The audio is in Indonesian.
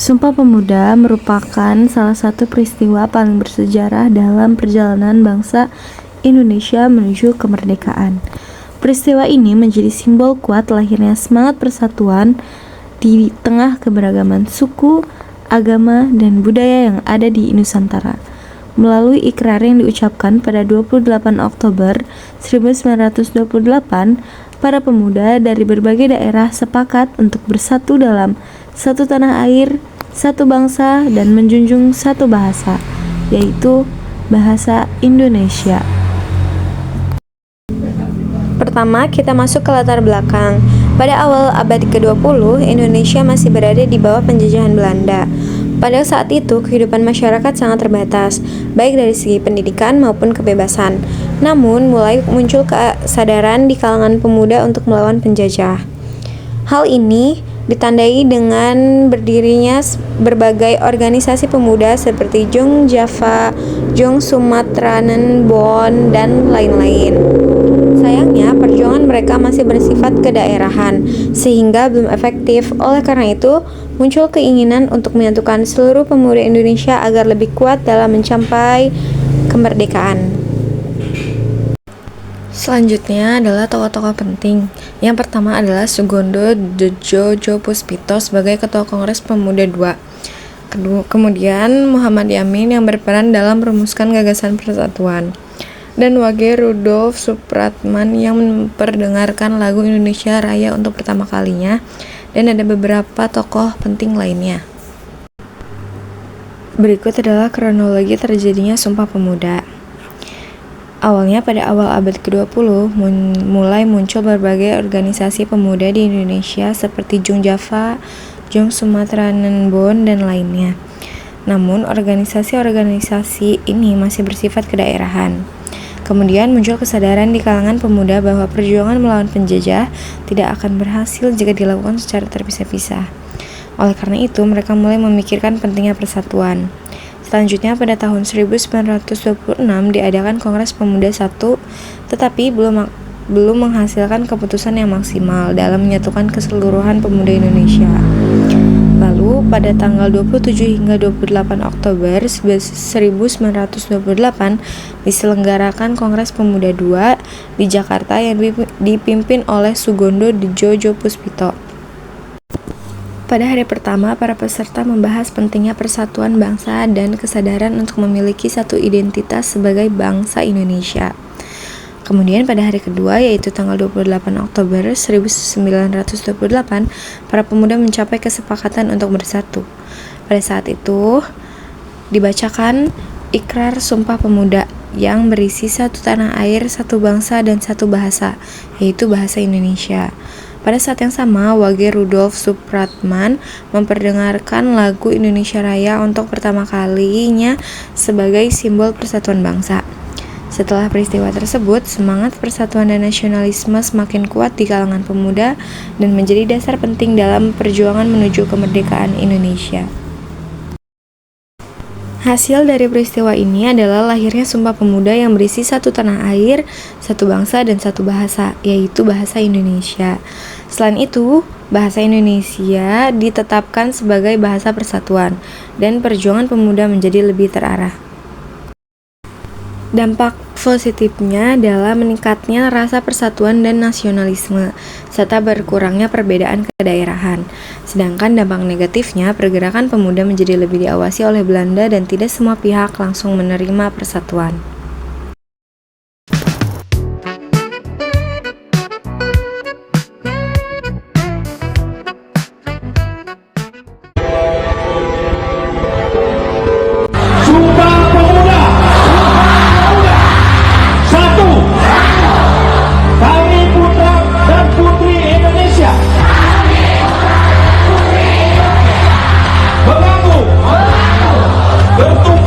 Sumpah Pemuda merupakan salah satu peristiwa paling bersejarah dalam perjalanan bangsa Indonesia menuju kemerdekaan. Peristiwa ini menjadi simbol kuat lahirnya semangat persatuan di tengah keberagaman suku, agama, dan budaya yang ada di Nusantara. Melalui ikrar yang diucapkan pada 28 Oktober 1928, para pemuda dari berbagai daerah sepakat untuk bersatu dalam satu tanah air, satu bangsa, dan menjunjung satu bahasa, yaitu bahasa Indonesia. Pertama, kita masuk ke latar belakang. Pada awal abad ke-20, Indonesia masih berada di bawah penjajahan Belanda. Pada saat itu, kehidupan masyarakat sangat terbatas, baik dari segi pendidikan maupun kebebasan. Namun, mulai muncul kesadaran di kalangan pemuda untuk melawan penjajah. Hal ini ditandai dengan berdirinya berbagai organisasi pemuda seperti Jong Java, Jong Sumatranen Bon, dan lain-lain. Sayangnya, perjuangan mereka masih bersifat kedaerahan, sehingga belum efektif. Oleh karena itu, muncul keinginan untuk menyatukan seluruh pemuda Indonesia agar lebih kuat dalam mencapai kemerdekaan. Selanjutnya adalah tokoh-tokoh penting. Yang pertama adalah Sugondo Djojopuspito sebagai Ketua Kongres Pemuda II. Kemudian Muhammad Yamin yang berperan dalam merumuskan gagasan persatuan. Dan Wage Rudolf Supratman yang memperdengarkan lagu Indonesia Raya untuk pertama kalinya. Dan ada beberapa tokoh penting lainnya. Berikut adalah kronologi terjadinya Sumpah Pemuda. Awalnya pada awal abad ke-20 mulai muncul berbagai organisasi pemuda di Indonesia seperti Jong Java, Jong Sumatranen Bon, dan lainnya. Namun organisasi-organisasi ini masih bersifat kedaerahan. Kemudian muncul kesadaran di kalangan pemuda bahwa perjuangan melawan penjajah tidak akan berhasil jika dilakukan secara terpisah-pisah. Oleh karena itu, mereka mulai memikirkan pentingnya persatuan. Selanjutnya pada tahun 1926 diadakan Kongres Pemuda I, tetapi belum menghasilkan keputusan yang maksimal dalam menyatukan keseluruhan pemuda Indonesia. Lalu pada tanggal 27 hingga 28 Oktober 1928 diselenggarakan Kongres Pemuda II di Jakarta yang dipimpin oleh Sugondo Djojopuspito. Pada hari pertama, para peserta membahas pentingnya persatuan bangsa dan kesadaran untuk memiliki satu identitas sebagai bangsa Indonesia. Kemudian pada hari kedua, yaitu tanggal 28 Oktober 1928, para pemuda mencapai kesepakatan untuk bersatu. Pada saat itu, dibacakan Ikrar Sumpah Pemuda yang berisi satu tanah air, satu bangsa, dan satu bahasa, yaitu bahasa Indonesia. Pada saat yang sama, Wage Rudolf Supratman memperdengarkan lagu Indonesia Raya untuk pertama kalinya sebagai simbol persatuan bangsa. Setelah peristiwa tersebut, semangat persatuan dan nasionalisme semakin kuat di kalangan pemuda dan menjadi dasar penting dalam perjuangan menuju kemerdekaan Indonesia. Hasil dari peristiwa ini adalah lahirnya Sumpah Pemuda yang berisi satu tanah air, satu bangsa, dan satu bahasa, yaitu bahasa Indonesia. Selain itu, bahasa Indonesia ditetapkan sebagai bahasa persatuan, dan perjuangan pemuda menjadi lebih terarah. Dampak positifnya adalah meningkatnya rasa persatuan dan nasionalisme, serta berkurangnya perbedaan kedaerahan. Sedangkan dampak negatifnya, pergerakan pemuda menjadi lebih diawasi oleh Belanda dan tidak semua pihak langsung menerima persatuan. Bertumpu